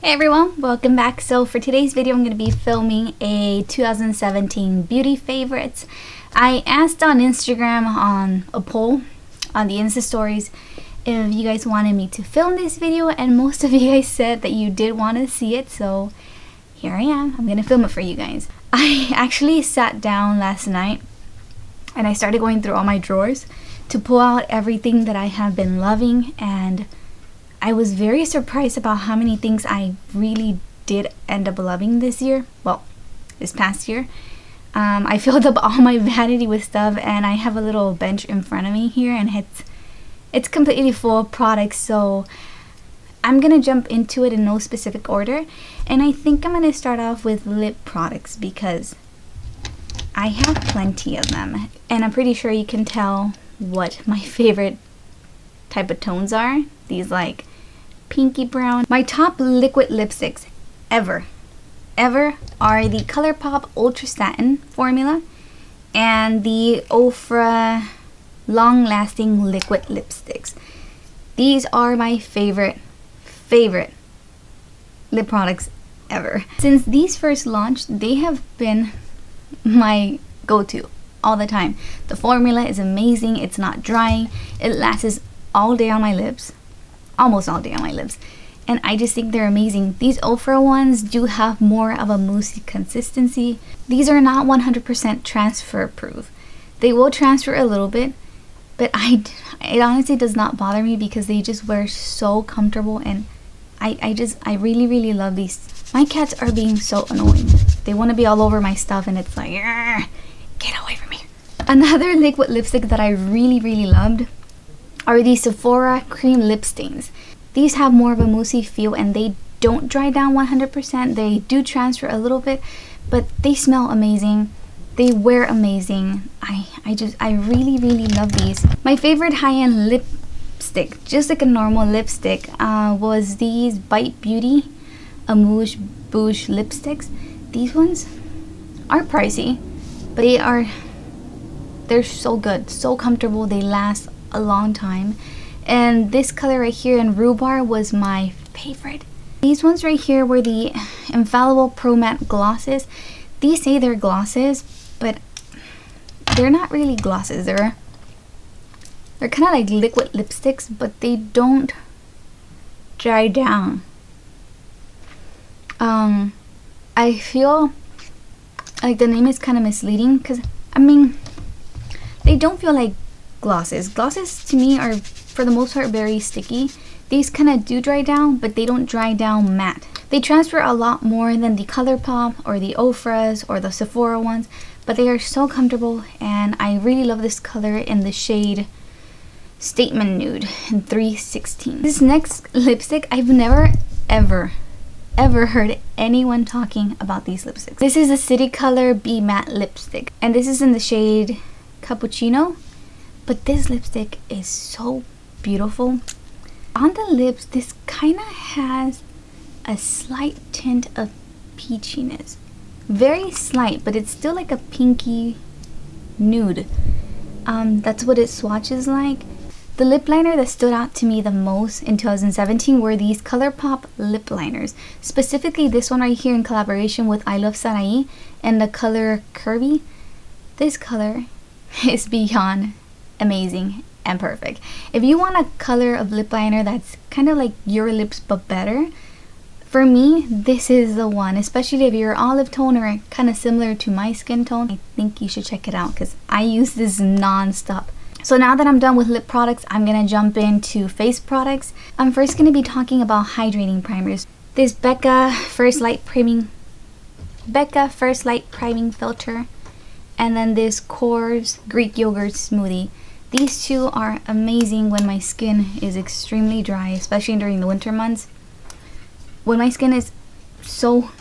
Hey everyone, welcome back. So for today's video, I'm going to be filming a 2017 beauty favorites. I asked on Instagram on a poll on the Insta stories if you guys wanted me to film this video, and most of you guys said that you did want to see it, so here I am. I'm going to film it for you guys. I actually sat down last night and I started going through all my drawers to pull out everything that I have been loving, and I was very surprised about how many things I really did end up loving this year. Well, this past year. I filled up all my vanity with stuff, and I have a little bench in front of me here, and it's completely full of products. So I'm gonna jump into it in no specific order, and I think I'm gonna start off with lip products because I have plenty of them, and I'm pretty sure you can tell what my favorite type of tones are. These like pinky brown. My top liquid lipsticks ever are the Colourpop Ultra Satin formula and the Ofra long lasting liquid lipsticks. These are my favorite lip products ever. Since these first launched, they have been my go-to all the time. The formula is amazing. It's not drying. It lasts all day on my lips, almost all day on my lips, and I just think they're amazing. These Ofra ones do have more of a moussey consistency. These are not 100% transfer proof. They will transfer a little bit, but it honestly does not bother me because they just wear so comfortable, and I really love these. My cats are being so annoying. They want to be all over my stuff, and it's like, get away from me. Another liquid lipstick that I really loved are these Sephora cream lip stains. These have more of a moussey feel, and they don't dry down 100%. They do transfer a little bit, but they smell amazing. They wear amazing. I really love these. My favorite high-end lipstick, just like a normal lipstick, was these Bite Beauty Amuse Bouche lipsticks. These ones are pricey, but they're so good, so comfortable. They last a long time, and this color right here in Rhubarb was my favorite. These ones right here were the Infallible Pro Matte glosses. These say they're glosses, but they're not really glosses. They're kind of like liquid lipsticks, but they don't dry down. I feel like the name is kind of misleading because I mean, they don't feel like glosses. Glosses to me are for the most part very sticky. These kind of do dry down, but they don't dry down matte. They transfer a lot more than the Colourpop or the Ofras or the Sephora ones, but they are so comfortable, and I really love this color in the shade Statement Nude in 316. This next lipstick, I've never ever heard anyone talking about these lipsticks. This is the City Color Be Matte lipstick, and this is in the shade Cappuccino. But this lipstick is so beautiful. On the lips, this kind of has a slight tint of peachiness. Very slight, but it's still like a pinky nude. That's what it swatches like. The lip liner that stood out to me the most in 2017 were these Colourpop lip liners. Specifically this one right here in collaboration with I Love Sarai and the color Curvy. This color is beyond amazing and perfect. If you want a color of lip liner that's kind of like your lips but better, for me this is the one. Especially if you're olive tone or kind of similar to my skin tone, I think you should check it out because I use this non-stop. So now that I'm done with lip products, I'm gonna jump into face products. I'm first gonna be talking about hydrating primers. This Becca First Light Priming Filter, and then this Core's Greek Yogurt Smoothie. These two are amazing when my skin is extremely dry, especially during the winter months. When my skin is so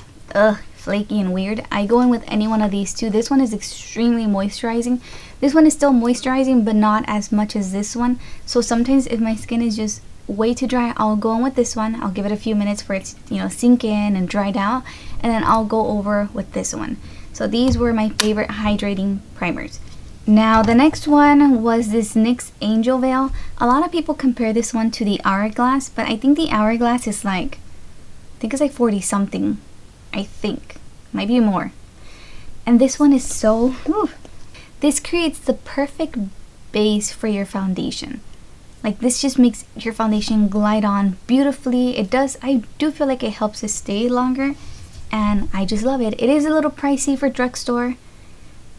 flaky and weird, I go in with any one of these two. This one is extremely moisturizing. This one is still moisturizing, but not as much as this one. So sometimes if my skin is just way too dry, I'll go in with this one. I'll give it a few minutes for it to, sink in and dried out, and then I'll go over with this one. So these were my favorite hydrating primers. Now the next one was this NYX Angel Veil. A lot of people compare this one to the Hourglass, but I think the Hourglass is like think it's like 40 something. I think. Might be more. And this one is so... Ooh, this creates the perfect base for your foundation. Like, this just makes your foundation glide on beautifully. It does, I do feel like it helps it stay longer, and I just love it. It is a little pricey for drugstore,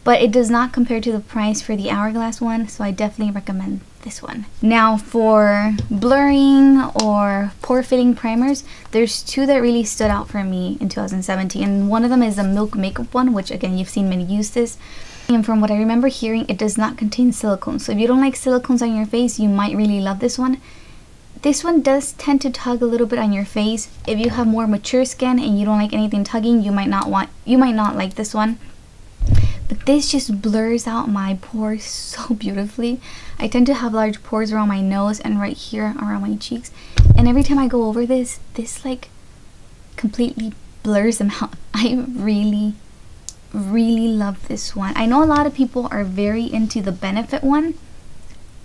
but it does not compare to the price for the Hourglass one, so I definitely recommend this one. Now for blurring or pore fitting primers, there's two that really stood out for me in 2017, and one of them is the Milk Makeup one, which again, you've seen me use this. And from what I remember hearing, it does not contain silicone. So if you don't like silicones on your face, you might really love this one. This one does tend to tug a little bit on your face. If you have more mature skin and you don't like anything tugging, you might not like this one. But this just blurs out my pores so beautifully. I tend to have large pores around my nose and right here around my cheeks. And every time I go over this like completely blurs them out. I really love this one. I know a lot of people are very into the Benefit one.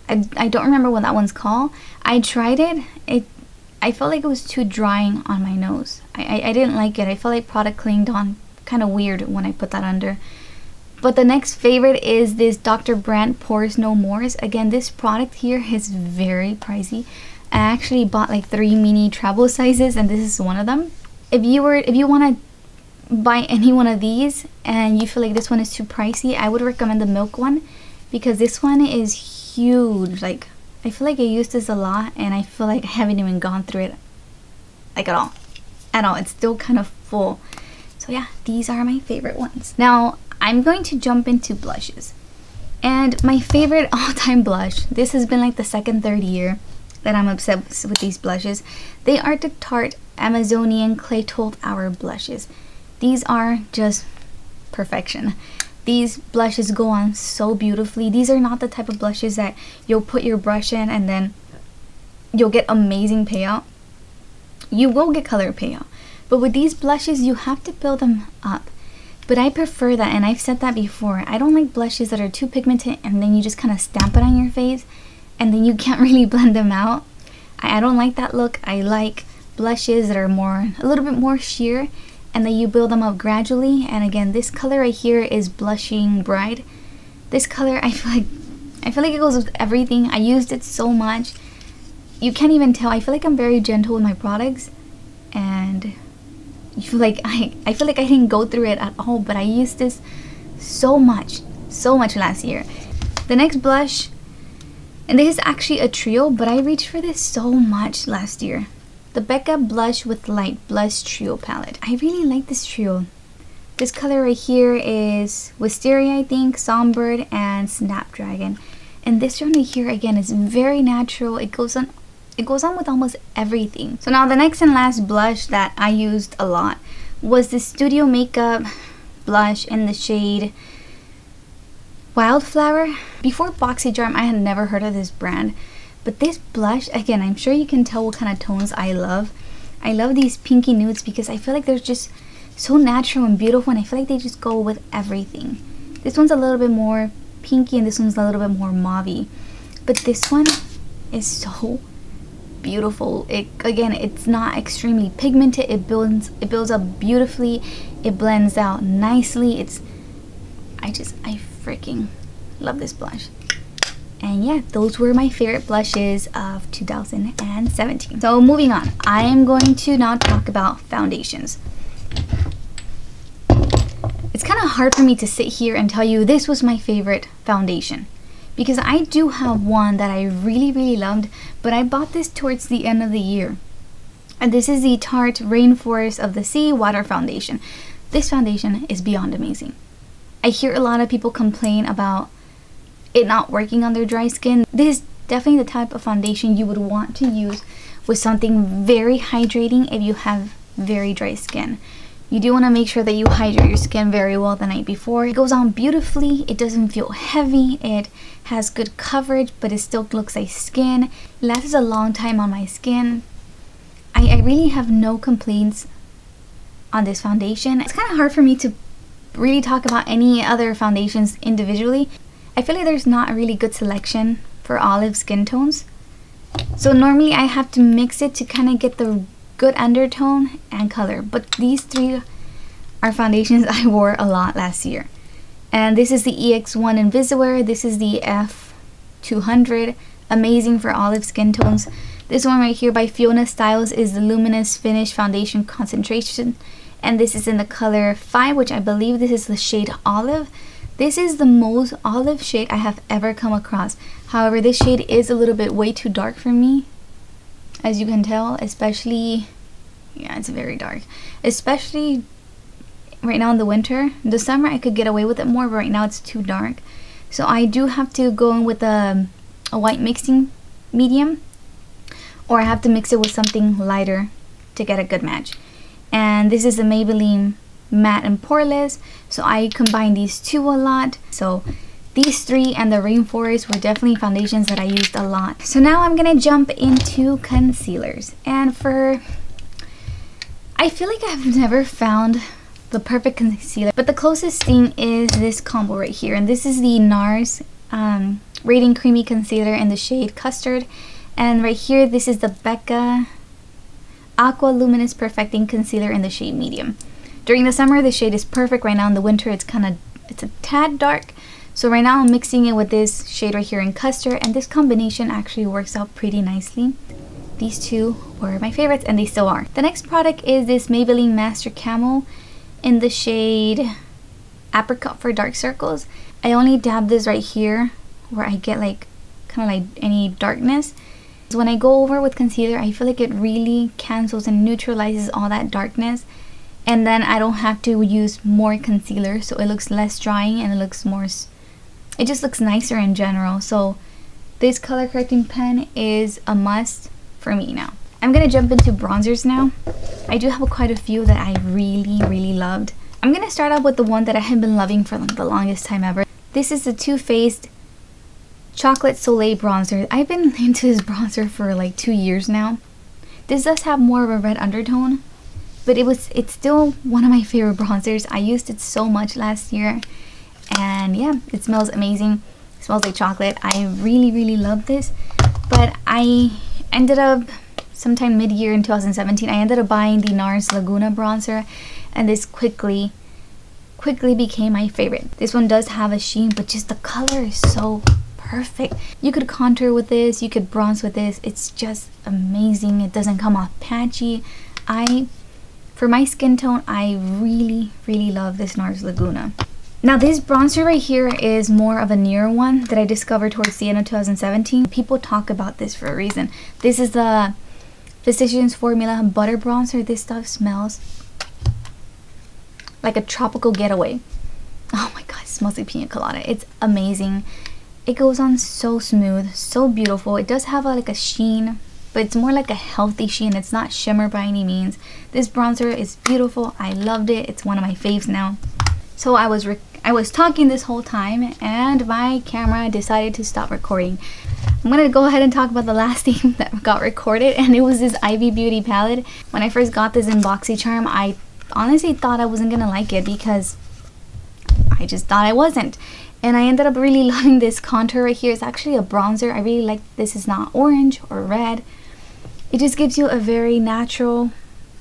I don't remember what that one's called. I tried it. I felt like it was too drying on my nose. I didn't like it. I felt like product clinged on kind of weird when I put that under. But the next favorite is this Dr. Brandt Pores No Mores. Again, this product here is very pricey. I actually bought like 3 mini travel sizes, and this is one of them. If you want to buy any one of these and you feel like this one is too pricey, I would recommend the Milk one, because this one is huge. Like, I feel like I used this a lot and I feel like I haven't even gone through it like at all. It's still kind of full. So yeah, these are my favorite ones. Now I'm going to jump into blushes, and my favorite all-time blush, this has been like the second, third year that I'm obsessed with these blushes. They are the Tarte Amazonian Clay 12 Hour blushes. These are just perfection. These blushes go on so beautifully. These are not the type of blushes that you'll put your brush in and then you'll get amazing payout. You will get color payout, but with these blushes you have to build them up. But I prefer that, and I've said that before. I don't like blushes that are too pigmented and then you just kind of stamp it on your face and then you can't really blend them out. I don't like that look. I like blushes that are a little bit more sheer, and then you build them up gradually. And again, this color right here is Blushing Bride. This color, I feel like it goes with everything. I used it so much. You can't even tell. I feel like I'm very gentle with my products, and you feel like I feel like I didn't go through it at all, but I used this so much last year. The next blush, and this is actually a trio, but I reached for this so much last year. The Becca Blush with Light Blush Trio Palette. I really like this trio. This color right here is Wisteria, I think, Songbird, and Snapdragon. And this one right here, again, is very natural. It goes on with almost everything. So now the next and last blush that I used a lot was the Studio Makeup blush in the shade Wildflower. Before BoxyCharm, I had never heard of this brand. But this blush, again, I'm sure you can tell what kind of tones I love. I love these pinky nudes because I feel like they're just so natural and beautiful, and I feel like they just go with everything. This one's a little bit more pinky and this one's a little bit more mauvey. But this one is so beautiful. Again, it's not extremely pigmented. It builds up beautifully. It blends out nicely. I freaking love this blush. And yeah, those were my favorite blushes of 2017. So moving on, I am going to now talk about foundations. It's kind of hard for me to sit here and tell you this was my favorite foundation, because I do have one that I really loved, but I bought this towards the end of the year. And this is the Tarte Rainforest of the Sea Water Foundation. This foundation is beyond amazing. I hear a lot of people complain about it not working on their dry skin. This is definitely the type of foundation you would want to use with something very hydrating if you have very dry skin. You do want to make sure that you hydrate your skin very well the night before. It goes on beautifully. It doesn't feel heavy. It has good coverage, but it still looks like skin. It lasts a long time on my skin. I really have no complaints on this foundation. It's kind of hard for me to really talk about any other foundations individually. I feel like there's not a really good selection for olive skin tones. So normally I have to mix it to kind of get the good undertone and color. But these three are foundations I wore a lot last year. And this is the EX1 Invisiwear. This is the F200. Amazing for olive skin tones. This one right here by Fiona Styles is the Luminous Finish Foundation Concentration. And this is in the color 5, which I believe this is the shade Olive. This is the most olive shade I have ever come across. However, this shade is a little bit way too dark for me, as you can tell, especially, yeah, it's very dark. Especially right now in the winter. In the summer I could get away with it more, but right now it's too dark. So I do have to go in with a white mixing medium, or I have to mix it with something lighter to get a good match. And this is the Maybelline Matte and Poreless, so I combine these two a lot. So these three and the Rainforest were definitely foundations that I used a lot. So now I'm gonna jump into concealers. And I feel like I've never found the perfect concealer, but the closest thing is this combo right here. And this is the NARS Radiant Creamy Concealer in the shade Custard. And right here, this is the Becca Aqua Luminous Perfecting Concealer in the shade Medium. During the summer, the shade is perfect. Right now in the winter, it's a tad dark. So right now I'm mixing it with this shade right here in Custard, and this combination actually works out pretty nicely. These two were my favorites, and they still are. The next product is this Maybelline Master Camo in the shade Apricot for dark circles. I only dab this right here where I get like kind of like any darkness. So when I go over with concealer, I feel like it really cancels and neutralizes all that darkness, and then I don't have to use more concealer, so it looks less drying and it just looks nicer in general. So this color correcting pen is a must for me now. I'm gonna jump into bronzers now. I do have quite a few that I really loved. I'm gonna start out with the one that I have been loving for like the longest time ever. This is the Too Faced Chocolate Soleil bronzer. I've been into this bronzer for like 2 years now. This does have more of a red undertone, but it's still one of my favorite bronzers. I used it so much last year, and yeah, it smells amazing. It smells like chocolate. I really love this. But I ended up sometime mid-year in 2017, I ended up buying the NARS Laguna bronzer, and this quickly became my favorite. This one does have a sheen, but just the color is so perfect. You could contour with this, you could bronze with this. It's just amazing. It doesn't come off patchy. For my skin tone, I really love this NARS Laguna. Now this bronzer right here is more of a newer one that I discovered towards the end of 2017. People talk about this for a reason. This is the Physicians Formula Butter Bronzer. This stuff smells like a tropical getaway. Oh my god, it smells like pina colada. It's amazing. It goes on so smooth, so beautiful. It does have like a sheen, but it's more like a healthy sheen. It's not shimmer by any means. This bronzer is beautiful. I loved it. It's one of my faves now. So I was talking this whole time, and my camera decided to stop recording. I'm gonna go ahead and talk about the last thing that got recorded, and it was this Ivy Beauty palette. When I first got this in BoxyCharm, I honestly thought I wasn't gonna like it because I just thought I wasn't. And I ended up really loving this contour right here. It's actually a bronzer. I really like this. Is not orange or red. It just gives you a very natural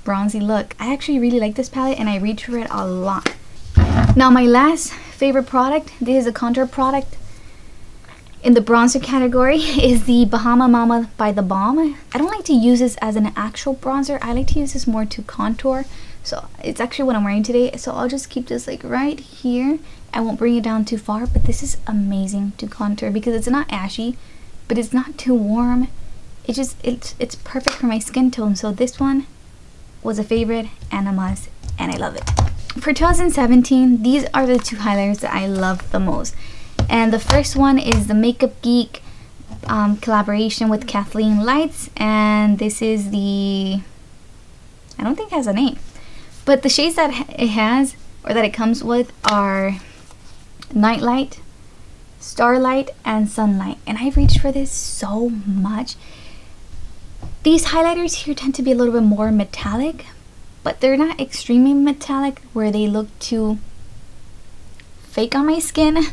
bronzy look. I actually really like this palette, and I reach for it a lot. Now my last favorite product, this is a contour product in the bronzer category, is the Bahama Mama by The Balm. I don't like to use this as an actual bronzer. I like to use this more to contour. So it's actually what I'm wearing today. So I'll just keep this like right here. I won't bring it down too far, but this is amazing to contour because it's not ashy, but it's not too warm. It's perfect for my skin tone. So this one was a favorite and a must, and I love it. For 2017, these are the two highlighters that I love the most. And the first one is the Makeup Geek collaboration with Kathleen Lights, and this is the, I don't think it has a name, but the shades that it has, or that it comes with, are Nightlight, Starlight, and Sunlight. And I've reached for this so much. These highlighters here tend to be a little bit more metallic, but they're not extremely metallic where they look too fake on my skin.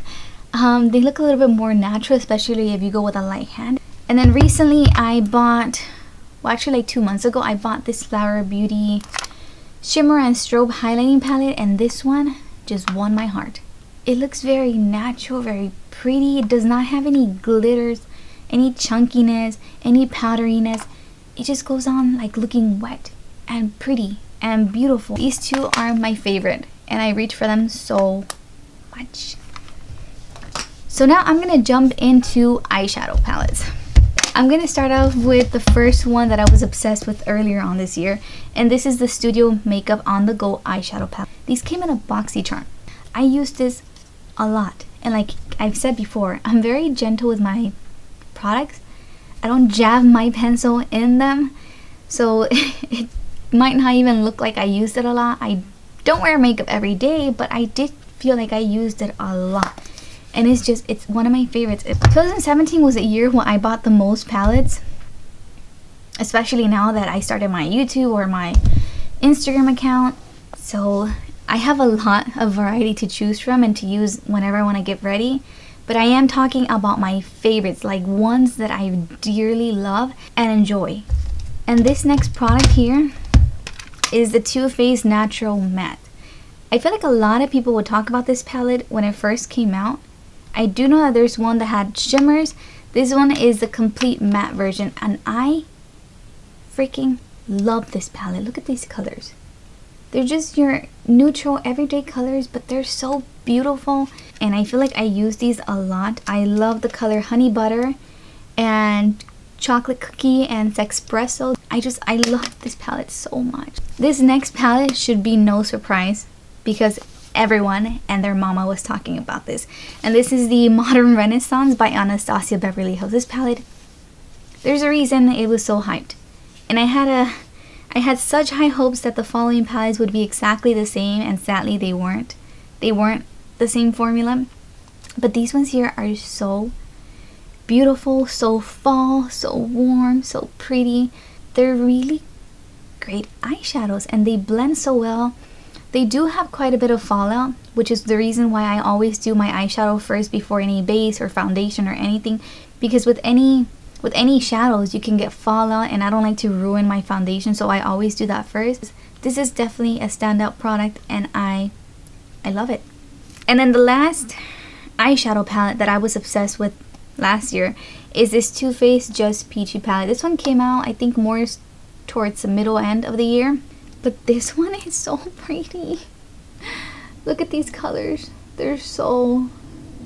They look a little bit more natural, especially if you go with a light hand. And then recently I bought well actually like 2 months ago, I bought this Flower Beauty shimmer and strobe highlighting palette, and this one just won my heart. It looks very natural, very pretty. It does not have any glitters, any chunkiness, any powderiness. It just goes on like looking wet and pretty and beautiful. These two are my favorite and I reach for them so much. So now I'm gonna jump into eyeshadow palettes. I'm gonna start off with the first one that I was obsessed with earlier on this year, and this is the Studio Makeup On The Go eyeshadow palette. These came in a boxy charm. I use this a lot, and like I've said before, I'm very gentle with my products. I don't jab my pencil in them, so it might not even look like I used it a lot. I don't wear makeup every day, but I did feel like I used it a lot. And it's one of my favorites. 2017 was a year when I bought the most palettes, especially now that I started my YouTube or my Instagram account. So I have a lot of variety to choose from and to use whenever I want to get ready. But I am talking about my favorites, like ones that I dearly love and enjoy. And this next product here is the Too Faced Natural Matte. I feel like a lot of people would talk about this palette when it first came out. I do know that there's one that had shimmers. This one is the complete matte version, and I freaking love this palette. Look at these colors. They're just your neutral everyday colors, but they're so beautiful, and I feel like I use these a lot. I love the color Honey Butter and Chocolate Cookie and Sexpresso. I love this palette so much. This next palette should be no surprise because everyone and their mama was talking about this, and this is the Modern Renaissance by Anastasia Beverly Hills. This palette, there's a reason it was so hyped, and I had such high hopes that the following palettes would be exactly the same, and sadly they weren't the same formula. But these ones here are so beautiful, so fall, so warm, so pretty. They're really great eyeshadows and they blend so well. They do have quite a bit of fallout, which is the reason why I always do my eyeshadow first before any base or foundation or anything, because with any shadows you can get fallout, and I don't like to ruin my foundation, so I always do that first. This is definitely a standout product and I love it. And then the last eyeshadow palette that I was obsessed with last year is this Too Faced Just Peachy palette. This one came out I think more towards the middle end of the year. But this one is so pretty. Look at these colors. They're so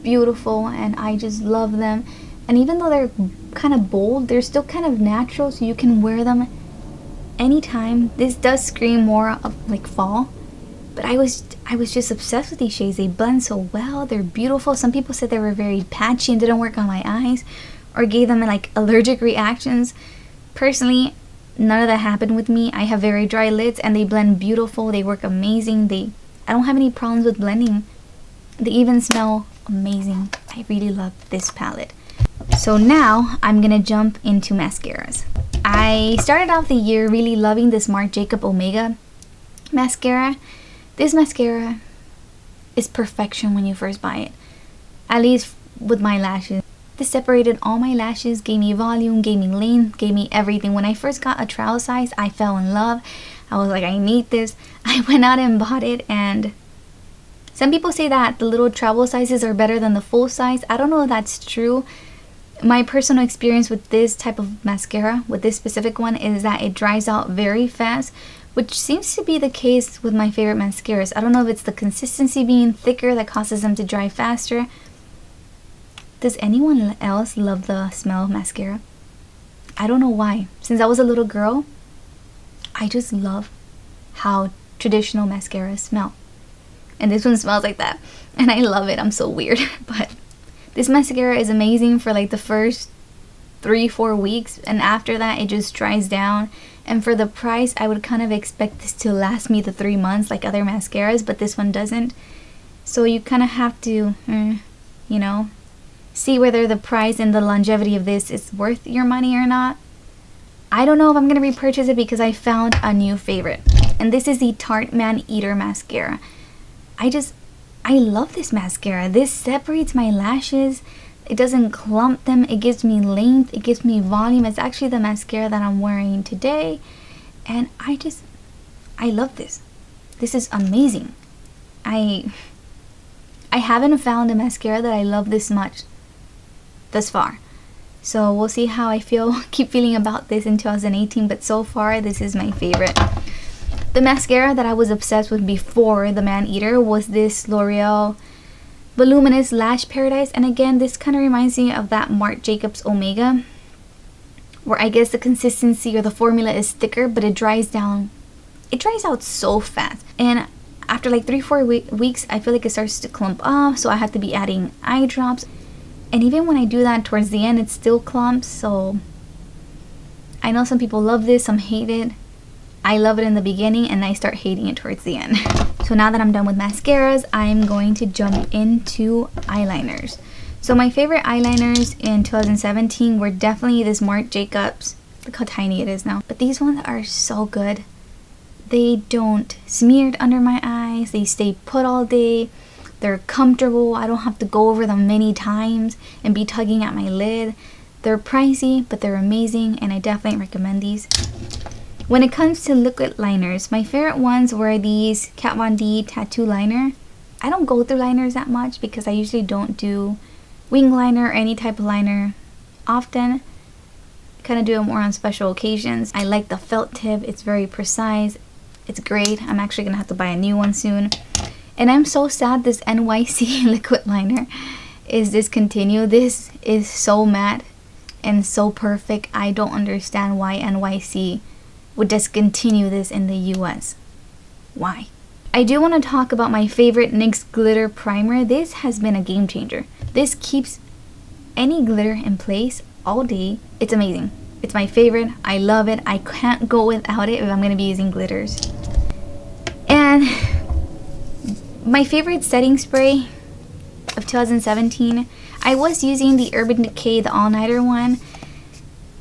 beautiful and I just love them. And even though they're kind of bold, they're still kind of natural, so you can wear them anytime. This does scream more of like fall. But I was just obsessed with these shades. They blend so well. They're beautiful. Some people said they were very patchy and didn't work on my eyes or gave them like allergic reactions. Personally, none of that happened with me. I have very dry lids and they blend beautiful. They work amazing. I don't have any problems with blending. They even smell amazing. I really love this palette. So now I'm gonna jump into mascaras. I started off the year really loving this Marc Jacob Omega mascara. This mascara is perfection when you first buy it, at least with my lashes. This separated all my lashes, gave me volume, gave me length, gave me everything. When I first got a travel size, I fell in love. I was like, I need this. I went out and bought it, and some people say that the little travel sizes are better than the full size. I don't know if that's true. My personal experience with this type of mascara, with this specific one, is that it dries out very fast, which seems to be the case with my favorite mascaras. I don't know if it's the consistency being thicker that causes them to dry faster. Does anyone else love the smell of mascara? I don't know why. Since I was a little girl, I just love how traditional mascaras smell. And this one smells like that. And I love it. I'm so weird. But this mascara is amazing for like the first 3-4 weeks. And after that, it just dries down. And for the price, I would kind of expect this to last me the 3 months like other mascaras. But this one doesn't. So you kind of have to, you know, see whether the price and the longevity of this is worth your money or not. I don't know if I'm going to repurchase it because I found a new favorite. And this is the Tarte Man Eater Mascara. I love this mascara. This separates my lashes. It doesn't clump them. It gives me length. It gives me volume. It's actually the mascara that I'm wearing today. And I love this. This is amazing. I haven't found a mascara that I love this much thus far. So we'll see how I keep feeling about this in 2018. But so far, this is my favorite. The mascara that I was obsessed with before the Man Eater was this L'Oreal Voluminous Lash Paradise. And again, this kind of reminds me of that Marc Jacobs Omega, where I guess the consistency or the formula is thicker, but it dries down. It dries out so fast. And after like 3-4 weeks, I feel like it starts to clump off. So I have to be adding eye drops. And even when I do that towards the end, it still clumps. So I know some people love this, some hate it. I love it in the beginning and I start hating it towards the end. So now that I'm done with mascaras, I'm going to jump into eyeliners. So my favorite eyeliners in 2017 were definitely this Marc Jacobs. Look how tiny it is now. But these ones are so good. They don't smear under my eyes. They stay put all day. They're comfortable. I don't have to go over them many times and be tugging at my lid. They're pricey, but they're amazing, and I definitely recommend these. When it comes to liquid liners, my favorite ones were these Kat Von D tattoo liner. I don't go through liners that much because I usually don't do wing liner or any type of liner often. Kind of do it more on special occasions. I like the felt tip. It's very precise. It's great. I'm actually gonna have to buy a new one soon. And I'm so sad this NYC liquid liner is discontinued. This is so matte and so perfect. I don't understand why NYC would discontinue this in the US. Why? I do want to talk about my favorite NYX glitter primer. This has been a game changer. This keeps any glitter in place all day. It's amazing. It's my favorite. I love it. I can't go without it if I'm going to be using glitters. And my favorite setting spray of 2017, I was using the Urban Decay, the all-nighter one.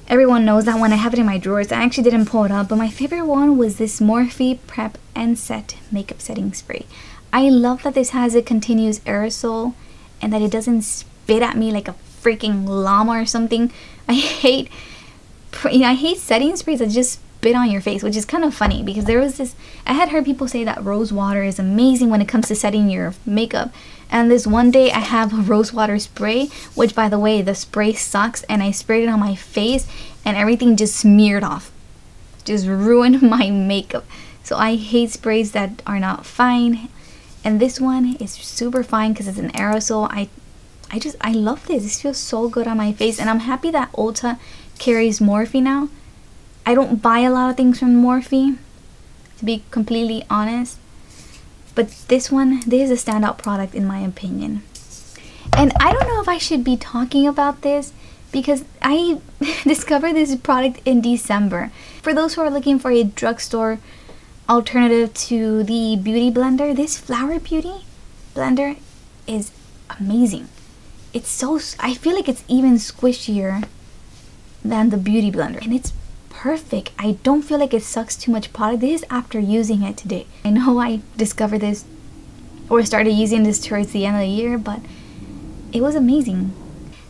Everyone knows that one. I have it in my drawers. I actually didn't pull it up, but my favorite one was this Morphe Prep and Set makeup setting spray. I love that this has a continuous aerosol and that it doesn't spit at me like a freaking llama or something. I hate setting sprays that just spit on your face, which is kind of funny because there was this, I had heard people say that rose water is amazing when it comes to setting your makeup. And this one day I have a rose water spray, which by the way, the spray sucks, and I sprayed it on my face and everything just smeared off. Just ruined my makeup. So I hate sprays that are not fine. And this one is super fine because it's an aerosol. I love this. This feels so good on my face, and I'm happy that Ulta carries Morphe now. I don't buy a lot of things from Morphe, to be completely honest. But this is a standout product in my opinion. And I don't know if I should be talking about this because I discovered this product in December. For those who are looking for a drugstore alternative to the Beauty Blender, this Flower Beauty blender is amazing. It's so, I feel like it's even squishier than the Beauty Blender, and it's perfect. I don't feel like it sucks too much product. This is after using it today. I know I discovered this or started using this towards the end of the year, but it was amazing.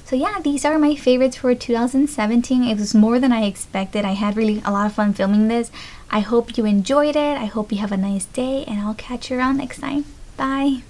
So yeah, these are my favorites for 2017. It was more than I expected. I had really a lot of fun filming this. I hope you enjoyed it. I hope you have a nice day, and I'll catch you around next time. Bye.